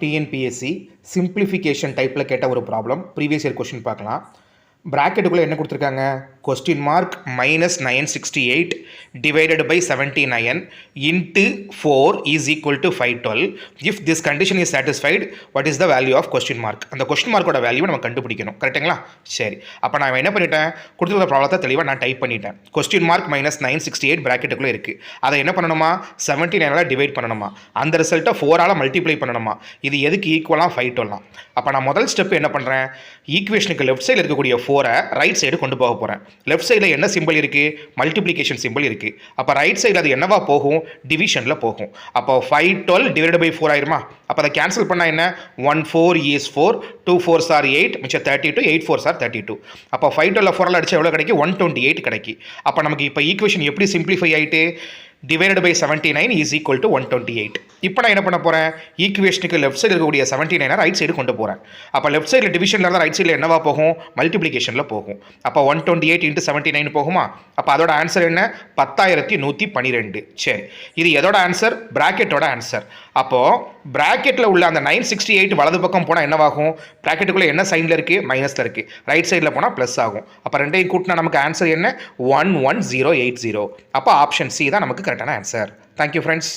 TNPSC simplification டைப்பில் கேட்ட ஒரு ப்ராப்ளம். ப்ரீவியஸ் இயர் கொஷின் பார்க்கலாம். ப்ராக்கெட்டுக்குள்ளே என்ன கொடுத்துருக்காங்க? Question mark -968 divided by 79 into 4 is equal to 512. If this condition is satisfied, what is the value of question mark? அந்த question மார்க்கோட வேல்யூவை நம்ம கண்டுபிடிக்கணும். கரெக்டுங்களா? சரி, அப்போ நான் என்ன பண்ணிட்டேன், கொடுத்துருக்க ப்ராப்ளத்தை தெளிவாக நான் டைப் பண்ணிட்டேன். கொஸ்டின் மார்க் -968 ப்ராக்கெட்டுக்குள்ளே இருக்குது. அதை என்ன பண்ணணுமா? 79ஆல் டிவைட் பண்ணணுமா? அந்த ரிசல்ட்டை 4ஆல் மல்டிப்ளை பண்ணணுமா? இது எதுக்கு ஈக்குவலாக 512. அப்போ நான் முதல் ஸ்டெப் என்ன பண்ணுறேன், ஈக்குவேஷனுக்கு லெஃப்ட் சைடில் இருக்கக்கூடிய 4-ஐ ரைட் சைடு கொண்டு போக போகிறேன். லெஃப்ட் சைடில் என்ன சிம்பிள் இருக்குது? மல்டிப்ளிகேஷன் சிம்பிள் இருக்குது. அப்போ ரைட் சைடில் அது என்னவா போகும்? டிவிஷனில் போகும். அப்போ 512 டிவைடட் பை 4 ஆயிருமா? அப்போ அதை கேன்சல் பண்ணால் என்ன? 1 4 is 4, 2 4s are 8, மிச்சம் 32, 8 4s are 32. அப்போ 512 4ஆல் அடிச்சா எவ்வளோ கிடைக்கும்? 128 கிடைக்கும். அப்போ நமக்கு இப்போ ஈக்குவேஷன் எப்படி சிம்பிளிஃபை ஆகிட்டு? divided by 79 is equal to 128. இப்போ நான் என்ன பண்ண போகிறேன், ஈக்குவேஷனுக்கு லெஃப்ட் சைடு இருக்கக்கூடிய 79 ரைட் சைடு கொண்டு போகிறேன். அப்போ லெஃப்ட் சைடில் டிவிஷனில் இருந்தால் ரைட் சைடில் என்னவா போகும்? மல்டிப்ளிகேஷனில் போகும். அப்போ 128 into 79 போகுமா? அப்போ அதோட ஆன்சர் என்ன? 10112. சரி, இது எதோட ஆன்சர்? பிராக்கெட்டோட ஆன்சர். அப்போது பிராக்கெட்டில் உள்ள அந்த 968 வலது பக்கம் போனால் என்னவாகும்? பிராக்கெட்டுக்குள்ளே என்ன சைனில் இருக்குது? மைனஸில் இருக்குது. ரைட் சைடில் போனால் ப்ளஸ் ஆகும். அப்போ ரெண்டையும் கூட்டினா நமக்கு ஆன்சர் என்ன? 11080. அப்போ ஆப்ஷன் சி தான் நமக்கு கரெக்டான ஆன்சர். Thank you friends.